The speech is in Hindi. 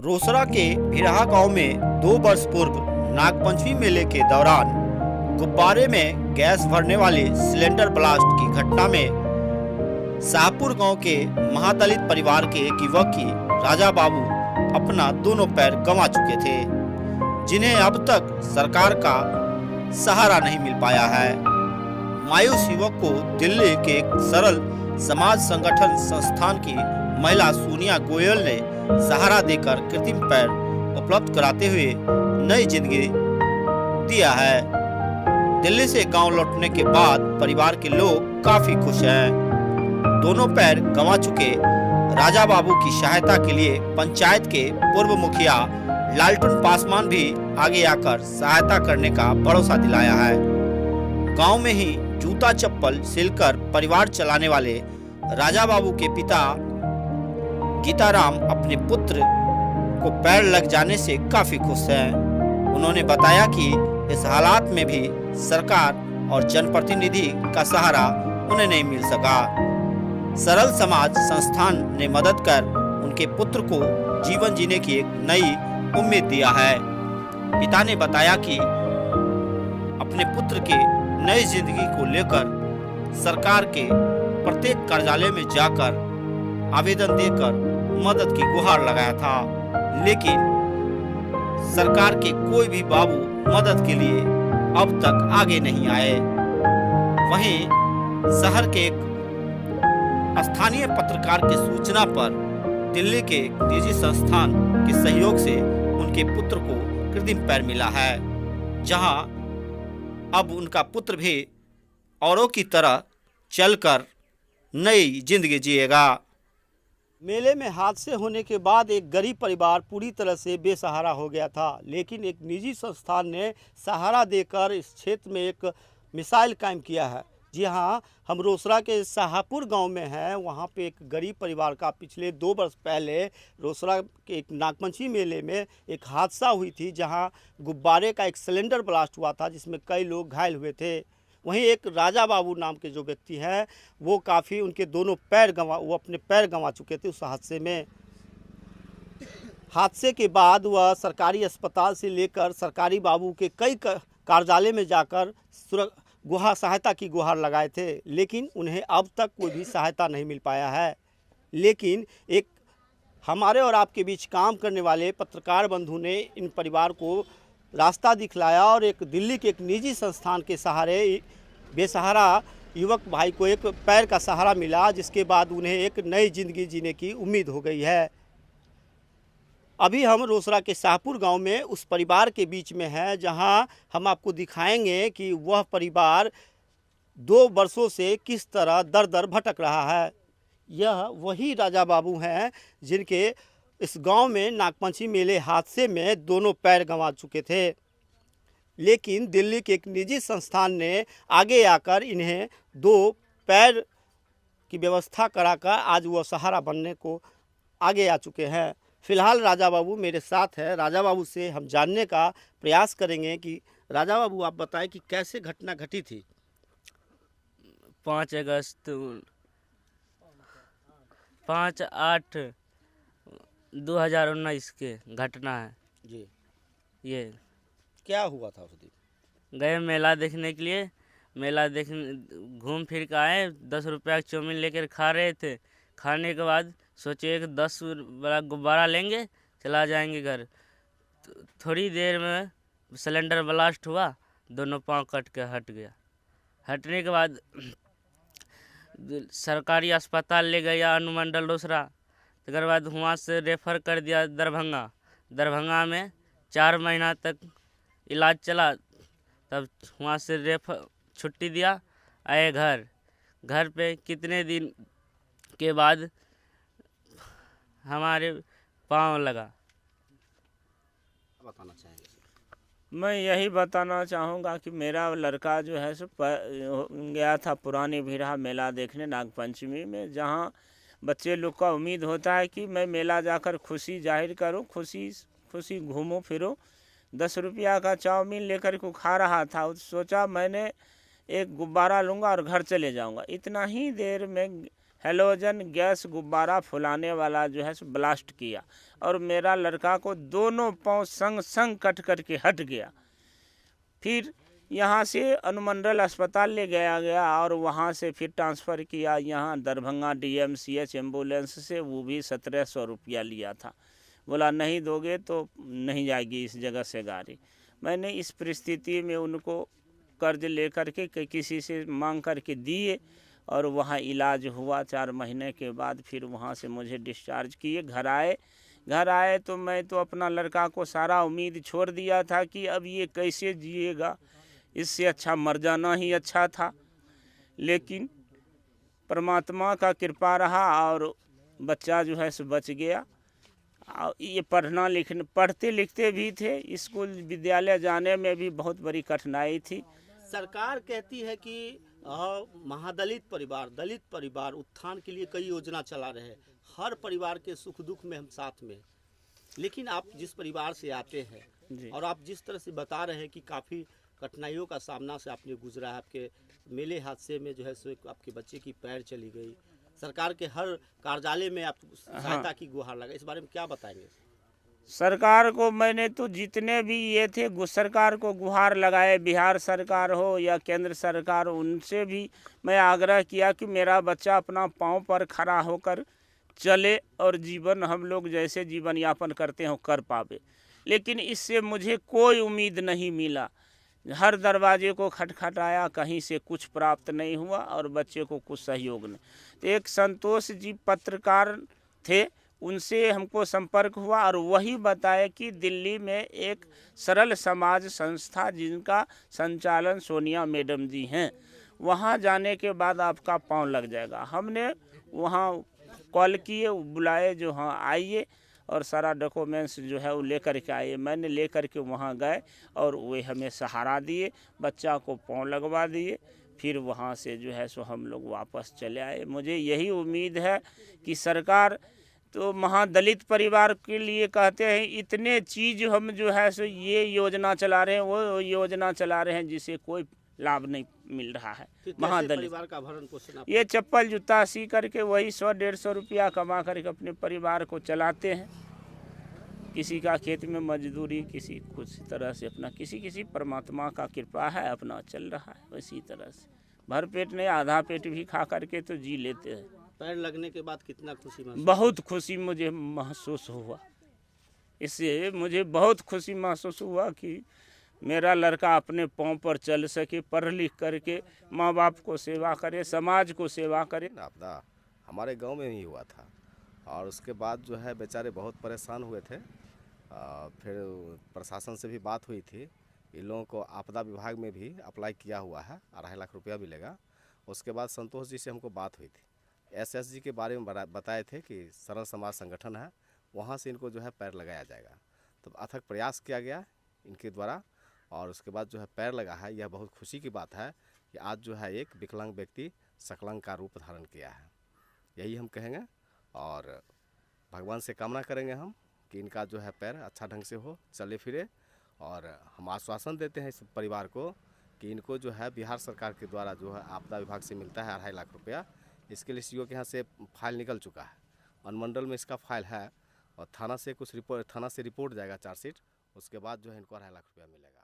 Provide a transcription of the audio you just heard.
रोसड़ा के भिरहा गांव में 2 वर्ष पूर्व नागपंचमी मेले के दौरान गुब्बारे में गैस भरने वाले सिलेंडर ब्लास्ट की घटना में शाहपुर गांव के महादलित परिवार के एक युवक की राजा बाबू अपना दोनों पैर गंवा चुके थे, जिन्हें अब तक सरकार का सहारा नहीं मिल पाया है। मायूस युवक को दिल्ली के एक सरल समाज संगठन संस्थान की महिला सोनिया गोयल ने सहारा देकर कृत्रिम पैर उपलब्ध कराते हुए नई जिंदगी दिया है। दिल्ली से गांव लौटने के बाद परिवार के लोग काफी खुश हैं। दोनों पैर गंवा चुके राजा बाबू की सहायता के लिए पंचायत के पूर्व मुखिया लालटन पासवान भी आगे आकर सहायता करने का भरोसा दिलाया है। गांव में ही जूता चप्पल सिलकर परिवार चलाने वाले राजा बाबू के पिता गीताराम अपने पुत्र को पैर लग जाने से काफी खुश हैं। उन्होंने बताया कि इस हालात में भी सरकार और जनप्रतिनिधि का सहारा उन्हें नहीं मिल सका। सरल समाज संस्थान ने मदद कर उनके पुत्र को जीवन जीने की एक नई उम्मीद दिया है। पिता ने बताया कि अपने पुत्र के नई जिंदगी को लेकर सरकार के प्रत्येक कार्यालय में जाकर आवेदन देकर मदद की गुहार लगाया था, लेकिन सरकार के कोई भी बाबू मदद के लिए अब तक आगे नहीं आए। वहीं शहर के एक स्थानीय पत्रकार की सूचना पर दिल्ली के निजी संस्थान के सहयोग से उनके पुत्र को कृत्रिम पैर मिला है, जहां अब उनका पुत्र भी औरों की तरह चलकर नई जिंदगी जिएगा। मेले में हादसे होने के बाद एक गरीब परिवार पूरी तरह से बेसहारा हो गया था, लेकिन एक निजी संस्थान ने सहारा देकर इस क्षेत्र में एक मिसाइल कायम किया है। जी हाँ, हम रोसड़ा के शाहपुर गांव में हैं। वहां पे एक गरीब परिवार का पिछले 2 वर्ष पहले रोसड़ा के एक नागपंचमी मेले में एक हादसा हुई थी, जहां गुब्बारे का एक सिलेंडर ब्लास्ट हुआ था, जिसमें कई लोग घायल हुए थे। वहीं एक राजा बाबू नाम के जो व्यक्ति हैं, वो काफ़ी उनके दोनों वो अपने पैर गंवा चुके थे उस हादसे में। हादसे के बाद वह सरकारी अस्पताल से लेकर सरकारी बाबू के कई कार्यालय में जाकर सहायता की गुहार लगाए थे, लेकिन उन्हें अब तक कोई भी सहायता नहीं मिल पाया है। लेकिन एक हमारे और आपके बीच काम करने वाले पत्रकार बंधु ने इन परिवार को रास्ता दिखलाया और एक दिल्ली के एक निजी संस्थान के सहारे बेसहारा युवक भाई को एक पैर का सहारा मिला, जिसके बाद उन्हें एक नई जिंदगी जीने की उम्मीद हो गई है। अभी हम रोसड़ा के शाहपुर गांव में उस परिवार के बीच में हैं, जहां हम आपको दिखाएंगे कि वह परिवार 2 वर्षों से किस तरह दर दर भटक रहा है। यह वही राजा बाबू हैं जिनके इस गांव में नागपंचमी मेले हादसे में दोनों पैर गंवा चुके थे, लेकिन दिल्ली के एक निजी संस्थान ने आगे आकर इन्हें 2 पैर की व्यवस्था कराकर आज वह सहारा बनने को आगे आ चुके हैं। फिलहाल राजा बाबू मेरे साथ है। राजा बाबू से हम जानने का प्रयास करेंगे कि राजा बाबू, आप बताएं कि कैसे घटना घटी थी। 5 अगस्त 5/8/2019 के घटना है जी। ये। क्या हुआ था उस दिन? गए मेला देखने के लिए। मेला देखने घूम फिर के आए। 10 रुपया का चाउमीन लेकर खा रहे थे। खाने के बाद सोचे कि 10 बड़ा गुब्बारा लेंगे, चला जाएंगे घर। थोड़ी देर में सिलेंडर ब्लास्ट हुआ, दोनों पाँव कट के हट गया। हटने के बाद सरकारी अस्पताल ले गया अनुमंडल रोसड़ा। उसके बाद वहाँ से रेफ़र कर दिया दरभंगा। दरभंगा में 4 महीना तक इलाज चला, तब वहाँ से छुट्टी दिया, आए घर पे कितने दिन के बाद हमारे पाँव लगा। बताना चाहेंगे? मैं यही बताना चाहूँगा कि मेरा लड़का जो है सो गया था पुरानी भिरहा मेला देखने नागपंचमी में, जहाँ बच्चे लोग का उम्मीद होता है कि मैं मेला जाकर खुशी जाहिर करूँ, खुशी घूमूं फिरूं। 10 रुपया का चाउमीन लेकर को खा रहा था। सोचा मैंने एक गुब्बारा लूँगा और घर चले जाऊँगा। इतना ही देर में हैलोजन गैस गुब्बारा फुलाने वाला जो है सो ब्लास्ट किया और मेरा लड़का को दोनों पाँव संग संग कट करके हट गया। फिर यहाँ से अनुमंडल अस्पताल ले गया और वहाँ से फिर ट्रांसफ़र किया यहाँ दरभंगा DMCH एम्बुलेंस से, वो भी 1700 रुपया लिया था। बोला नहीं दोगे तो नहीं जाएगी इस जगह से गाड़ी। मैंने इस परिस्थिति में उनको कर्ज लेकर के किसी से मांग करके दिए और वहाँ इलाज हुआ। 4 महीने के बाद फिर वहाँ से मुझे डिस्चार्ज किए। घर आए तो मैं तो अपना लड़का को सारा उम्मीद छोड़ दिया था कि अब ये कैसे जिएगा, इससे अच्छा मर जाना ही अच्छा था। लेकिन परमात्मा का कृपा रहा और बच्चा जो है सो बच गया। ये पढ़ते लिखते भी थे, स्कूल विद्यालय जाने में भी बहुत बड़ी कठिनाई थी। सरकार कहती है कि महादलित परिवार, दलित परिवार उत्थान के लिए कई योजना चला रहे हैं, हर परिवार के सुख दुख में हम साथ में। लेकिन आप जिस परिवार से आते हैं और आप जिस तरह से बता रहे हैं कि काफ़ी कठिनाइयों का सामना से आपने गुजरा है, आपके मेले हादसे में जो है सो आपके बच्चे की पैर चली गई, सरकार के हर कार्यालय में आप सहायता की गुहार लगा, इस बारे में क्या बताएंगे? सरकार को मैंने तो जितने भी ये थे सरकार को गुहार लगाए, बिहार सरकार हो या केंद्र सरकार, उनसे भी मैं आग्रह किया कि मेरा बच्चा अपना पाँव पर खड़ा होकर चले और जीवन हम लोग जैसे जीवन यापन करते हो कर पावे। लेकिन इससे मुझे कोई उम्मीद नहीं मिला। हर दरवाजे को खटखटाया, कहीं से कुछ प्राप्त नहीं हुआ और बच्चे को कुछ सहयोग नहीं। तो एक संतोष जी पत्रकार थे, उनसे हमको संपर्क हुआ और वही बताए कि दिल्ली में एक सरल समाज संस्था जिनका संचालन सोनिया मैडम जी हैं, वहाँ जाने के बाद आपका पाँव लग जाएगा। हमने वहाँ कॉल किए, बुलाए, जो हाँ आइए और सारा डॉक्यूमेंट्स जो है वो लेकर के आए। मैंने लेकर के वहाँ गए और वे हमें सहारा दिए, बच्चा को पाँव लगवा दिए। फिर वहाँ से जो है सो हम लोग वापस चले आए। मुझे यही उम्मीद है कि सरकार तो महादलित परिवार के लिए कहते हैं इतने चीज़ हम जो है सो ये योजना चला रहे हैं, वो योजना चला रहे हैं, जिससे कोई लाभ नहीं मिल रहा है। महादलित परिवार का भरण पोषण ये चप्पल जूता सी करके वही 100-150 रुपया कमा करके अपने परिवार को चलाते हैं। किसी का खेत में मजदूरी, किसी कुछ तरह से अपना किसी परमात्मा का कृपा है अपना चल रहा है। इसी तरह से भर पेट नहीं, आधा पेट भी खा करके तो जी लेते हैं। पैर लगने के बाद कितना खुशी महसूस? बहुत खुशी मुझे महसूस हुआ। इससे मुझे बहुत खुशी महसूस हुआ कि मेरा लड़का अपने पाँव पर चल सके, पढ़ लिख करके माँ बाप को सेवा करे, समाज को सेवा करे। आपदा हमारे गांव में ही हुआ था और उसके बाद जो है बेचारे बहुत परेशान हुए थे। फिर प्रशासन से भी बात हुई थी, इन लोगों को आपदा विभाग में भी अप्लाई किया हुआ है, 2.5 लाख रुपया मिलेगा। उसके बाद संतोष जी से हमको बात हुई थी, SSG के बारे में बताए थे कि सरल समाज संगठन है, वहाँ से इनको जो है पैर लगाया जाएगा। तो अथक प्रयास किया गया इनके द्वारा और उसके बाद जो है पैर लगा है। यह बहुत खुशी की बात है कि आज जो है एक विकलांग व्यक्ति सकलांग का रूप धारण किया है। यही हम कहेंगे और भगवान से कामना करेंगे हम कि इनका जो है पैर अच्छा ढंग से हो, चले फिरे। और हम आश्वासन देते हैं इस परिवार को कि इनको जो है बिहार सरकार के द्वारा जो है आपदा विभाग से मिलता है 2.5 लाख रुपया। इसके लिए CO के यहाँ से फाइल निकल चुका है, अनुमंडल में इसका फाइल है और थाना से रिपोर्ट जाएगा, चार्जशीट। उसके बाद जो है इनको 2.5 लाख रुपया मिलेगा।